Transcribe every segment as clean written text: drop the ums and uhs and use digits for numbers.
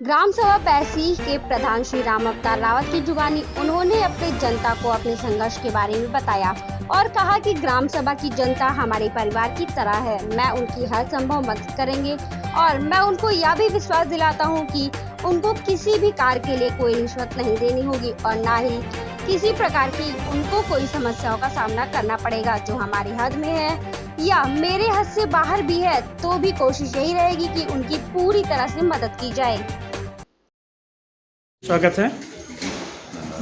ग्राम सभा पैसी के प्रधान श्री राम अवतार रावत की जुबानी उन्होंने अपने जनता को अपने संघर्ष के बारे में बताया और कहा कि ग्राम सभा की जनता हमारे परिवार की तरह है। मैं उनकी हर संभव मदद करेंगे और मैं उनको यह भी विश्वास दिलाता हूं कि उनको किसी भी कार्य के लिए कोई रिश्वत नहीं देनी होगी और न ही किसी प्रकार की उनको कोई समस्याओं का सामना करना पड़ेगा जो हमारी हद में है या मेरे हद से बाहर भी है, तो भी कोशिश यही रहेगी कि उनकी पूरी तरह से मदद की जाए। स्वागत है।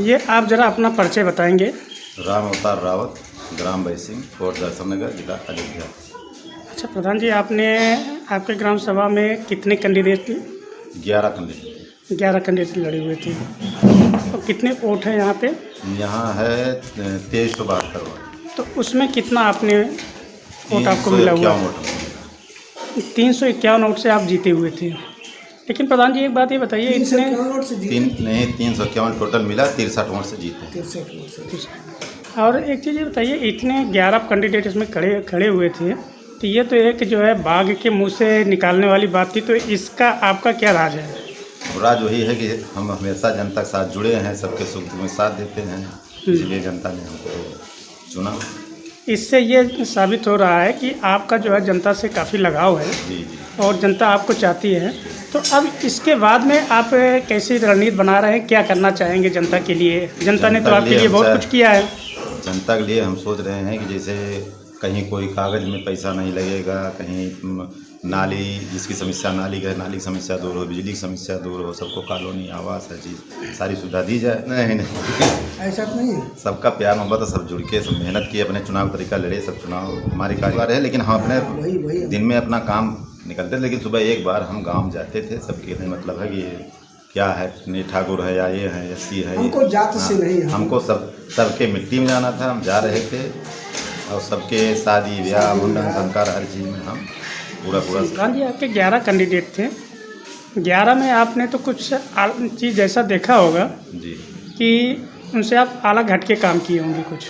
ये आप जरा अपना परिचय बताएंगे। राम अवतार रावत, ग्राम बैसिंग, कोट दर्शन नगर, जिला अयोध्या। अच्छा प्रधान जी, आपने आपके ग्राम सभा में कितने कैंडिडेट? 11 कैंडिडेट। 11 कैंडिडेट लड़े हुए थे। तो कितने वोट हैं यहाँ पे? यहाँ है 2372 वोट। तो उसमें कितना आपने वोट आपको मिला हुआ? 351 वोट से आप जीते हुए थे। लेकिन प्रधान जी एक बात ये बताइए, इतने 351 टोटल मिला, 63 वोट से जीते। और एक चीज़ ये बताइए, इतने 11 कैंडिडेट इसमें खड़े हुए थे, तो ये तो एक जो है बाघ के मुंह से निकालने वाली बात थी, तो इसका आपका क्या राज है? राज वही है कि हम हमेशा जनता के साथ जुड़े हैं, सबके सुख दुख में साथ देते हैं, इसलिए जनता ने हमको चुना। इससे ये साबित हो रहा है कि आपका जो है जनता से काफ़ी लगाव है। जी। और जनता आपको चाहती है। तो अब इसके बाद में आप कैसी रणनीति बना रहे हैं, क्या करना चाहेंगे जनता के लिए? जनता ने तो आपके लिए बहुत कुछ किया है। जनता के लिए हम सोच रहे हैं कि जैसे कहीं कोई कागज़ में पैसा नहीं लगेगा, कहीं नाली, जिसकी समस्या नाली का है, नाली की समस्या दूर हो, बिजली की समस्या दूर हो, सबको कॉलोनी, आवास, हर चीज़ सारी सुविधा दी जाए। नहीं ऐसा नहीं है। सबका प्यार मोहब्बत, सब जुड़ के, सब मेहनत किए, अपने चुनाव तरीका लड़े, सब चुनाव हमारी कार्यवाही है। लेकिन हम अपने दिन में अपना काम निकलते थे, लेकिन सुबह एक बार हम गांव जाते थे। सबके मतलब है कि क्या है, नहीं ठाकुर है या ये है, एससी है, हमको जात से नहीं है। हमको सबके मिट्टी में जाना था। हम जा रहे थे और सबके शादी ब्याह, मुंडन संस्कार, हर चीज़ में हम पूरा हाँ जी, आपके 11 कैंडिडेट थे। 11 में आपने तो कुछ चीज़ ऐसा देखा होगा जी कि उनसे आप अलग हट के काम किए होंगे कुछ।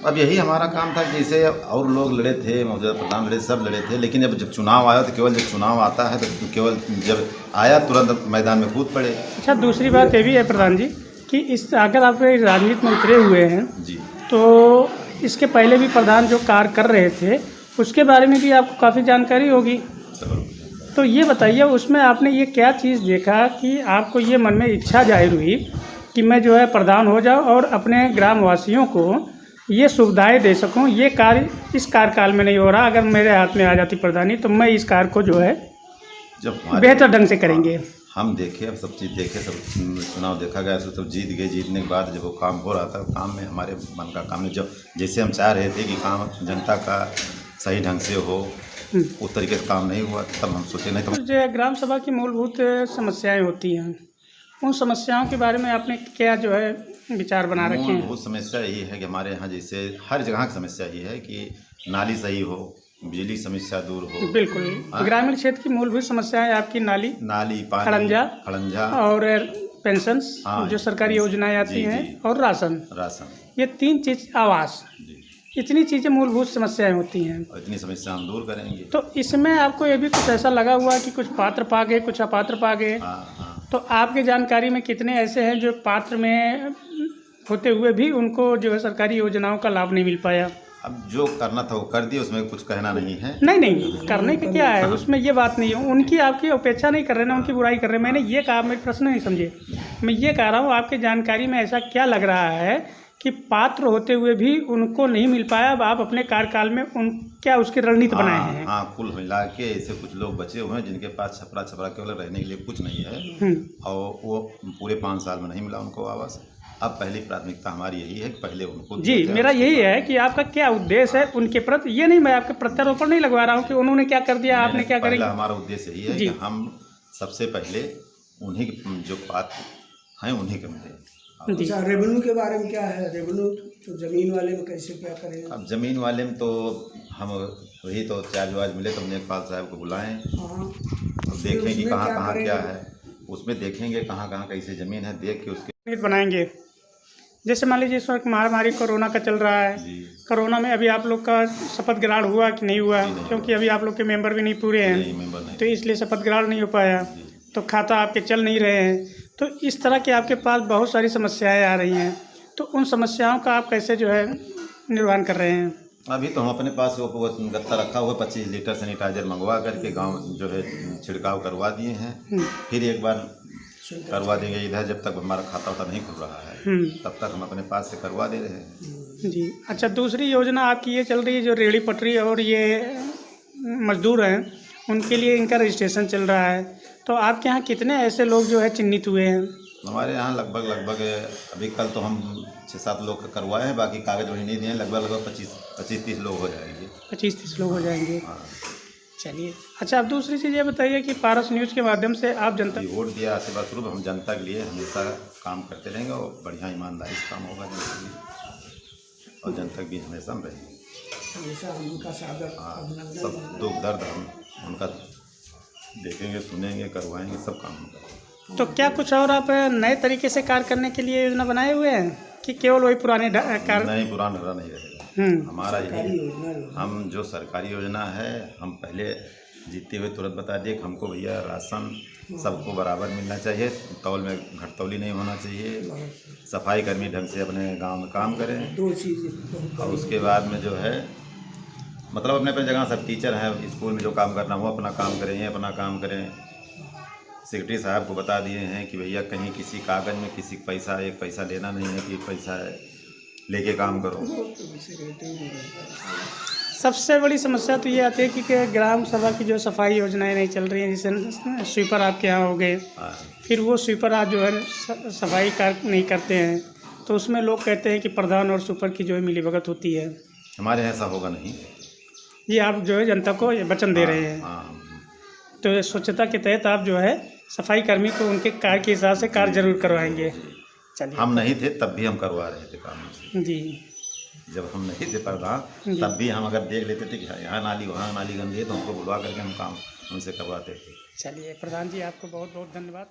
अब यही हमारा काम था। जैसे और लोग लड़े थे, मौजूदा प्रधान लड़े, सब लड़े थे, लेकिन जब चुनाव आया तो केवल जब चुनाव आता है तो केवल जब आया तुरंत मैदान में कूद पड़े। अच्छा, दूसरी बात ये भी है प्रधान जी कि इस अगर आप राजनीति में उतरे हुए हैं जी, तो इसके पहले भी प्रधान जो कार्य कर रहे थे उसके बारे में भी आपको काफ़ी जानकारी होगी। तो ये बताइए, उसमें आपने ये क्या चीज़ देखा कि आपको ये मन में इच्छा जाहिर हुई कि मैं जो है प्रधान हो जाऊँ और अपने ग्रामवासियों को ये सुविधाएं दे सकूं? ये कार्य इस कार्यकाल में नहीं हो रहा, अगर मेरे हाथ में आ जाती प्रधानी तो मैं इस कार्य को जो है जब बेहतर ढंग से करेंगे। हम देखे, अब सब चीज़ देखे, सब चुनाव देखा गया, सब जीत गए। जीतने के बाद जब वो काम हो रहा था, काम में हमारे मन का काम नहीं, जब जैसे हम चाह रहे थे कि काम जनता का सही ढंग से हो, उस तरीके से काम नहीं हुआ, तब हम सोचे नहीं तो। जो ग्राम सभा की मूलभूत समस्याएं होती हैं, उन समस्याओं के बारे में आपने क्या जो है विचार बना रखे हैं? मूलभूत समस्या यही है कि हमारे यहाँ जैसे हर जगह की समस्या यही है कि नाली सही हो, बिजली समस्या दूर हो। बिल्कुल, ग्रामीण क्षेत्र की मूलभूत समस्याएं आपकी नाली, पानी, खड़ंजा और पेंशन, जो सरकारी योजनाएं आती हैं, और राशन, ये 3 चीज़, आवास, इतनी चीज़ें मूलभूत समस्याएं होती हैं। और इतनी समस्या हम दूर करेंगे। तो इसमें आपको ये भी कुछ ऐसा लगा हुआ कि कुछ पात्र पा गए, कुछ अपात्र पा गए? तो आपकी जानकारी में कितने ऐसे हैं जो पात्र में होते हुए भी उनको जो है सरकारी योजनाओं का लाभ नहीं मिल पाया? अब जो करना था वो कर दिया, उसमें कुछ कहना नहीं है। नहीं, करने का क्या है, उसमें ये बात नहीं है। उनकी आपकी अपेक्षा नहीं कर रहे ना, उनकी बुराई कर रहे हैं। मैंने ये कहा, मेरे प्रश्न नहीं समझे, मैं ये कह रहा हूँ आपकी जानकारी में ऐसा क्या लग रहा है कि पात्र होते हुए भी उनको नहीं मिल पाया? अब आप अपने कार्यकाल में क्या उसकी रणनीति बनाए हैं? हाँ, कुल मिला के ऐसे कुछ लोग बचे हुए हैं जिनके पास छपरा केवल रहने के लिए कुछ नहीं है, और वो पूरे 5 साल में नहीं मिला उनको आवास। अब पहली प्राथमिकता हमारी यही है कि पहले उनको जी, मेरा यही है कि आपका क्या उद्देश्य है उनके प्रति। ये नहीं, मैं आपके प्रत्यारोपण नहीं लगवा रहा हूँ कि उन्होंने क्या कर दिया, आपने क्या करेंगे। हमारा उद्देश्य यही है कि हम सबसे पहले उन्हीं जो पात्र हैं उन्हीं के मिले। अच्छा, रेवेन्यू के बारे में क्या है? रेवेन्यू तो ज़मीन वाले में कैसे क्या करेंगे? अब ज़मीन वाले में तो हम वही तो चार्ज मिले तो हमने लेखपाल साहब को बुलाएं, तो देखें कि कहाँ क्या है, उसमें देखेंगे कहाँ कैसे ज़मीन है, देख के उसके बनाएंगे। जैसे मान लीजिए इस वक्त महामारी कोरोना का चल रहा है, कोरोना में अभी आप लोग का शपथ ग्रहण हुआ कि नहीं हुआ? क्योंकि अभी आप लोग के मेंबर भी नहीं पूरे हैं, तो इसलिए शपथ ग्रहण नहीं हो पाया। तो खाता आपके चल नहीं रहे हैं, तो इस तरह के आपके पास बहुत सारी समस्याएं आ रही हैं, तो उन समस्याओं का आप कैसे जो है निर्वहन कर रहे हैं? अभी तो हम अपने पास वो गत्ता रखा हुआ है, 25 लीटर सैनिटाइजर मंगवा करके गांव जो है छिड़काव करवा दिए हैं। फिर एक बार करवा देंगे इधर, जब तक हमारा खाता उता नहीं खुल रहा है तब तक हम अपने पास से करवा दे रहे हैं। जी अच्छा, दूसरी योजना आपकी ये चल रही है जो रेहड़ी पटरी और ये मजदूर हैं उनके लिए इनका रजिस्ट्रेशन चल रहा है, तो आपके यहाँ कितने ऐसे लोग जो है चिन्हित हुए हैं? हमारे यहाँ लगभग अभी कल तो हम 6-7 लोग का करवाए हैं, बाकी कागज वही नहीं दिए हैं। लगभग 25-30 लोग हो जाएंगे। 25-30 लोग हो जाएंगे। हाँ। चलिए अच्छा, अब दूसरी चीज़ ये बताइए कि पारस न्यूज़ के माध्यम से आप जनता वोट दिया सेवा स्वरूप हम जनता के लिए हमेशा काम करते रहेंगे और बढ़िया ईमानदारी से काम होगा जनता के लिए, और जनता के बीच हमेशा हम रहेंगे। हमेशा हम उनका सादर हाँ, अभिनंदन सब दुख दर्द हम उनका देखेंगे, सुनेंगे, करवाएंगे, सब काम हम करेंगे। तो क्या कुछ और आप नए तरीके से कार्य करने के लिए योजना बनाए हुए हैं कि केवल वही पुराने कार्य? नहीं, पुराना ढर्रा नहीं रहेगा हमारा। यही हम जो सरकारी योजना है हम पहले जीतते हुए तुरंत बता दिए कि हमको भैया राशन सबको बराबर मिलना चाहिए, तौल में घटतौली नहीं होना चाहिए, सफाई कर्मी ढंग से अपने गांव में काम करें। 2 चीज़ और उसके बाद में जो है मतलब अपने अपने जगह सब टीचर हैं, स्कूल में जो काम करना वो अपना काम करें, ये अपना काम करें। सेक्रेटरी साहब को बता दिए हैं कि भैया कहीं किसी कागज़ में किसी पैसा 1 पैसा लेना नहीं है कि 1 पैसा लेके काम करो। सबसे बड़ी समस्या तो ये आती है कि ग्राम सभा की जो सफाई योजनाएं नहीं चल रही हैं, जैसे स्वीपर आपके यहाँ हो गए, फिर वो स्वीपर आज जो है सफाई कार्य नहीं करते हैं, तो उसमें लोग कहते हैं कि प्रधान और स्वीपर की जो है मिलीभगत होती है। हमारे यहाँ ऐसा होगा नहीं। ये आप जो है जनता को वचन दे रहे हैं। तो ये स्वच्छता के तहत आप जो है सफाई कर्मी को उनके कार्य के हिसाब से कार्य जरूर करवाएंगे। चलिए, हम नहीं थे तब भी हम करवा रहे थे काम जी। जब हम नहीं थे प्रधान तब भी हम अगर देख लेते थे कि यहाँ नाली वहाँ नाली गंदी है तो हमको बुलवा करके हम काम उनसे करवाते थे। चलिए प्रधान जी, आपको बहुत बहुत धन्यवाद।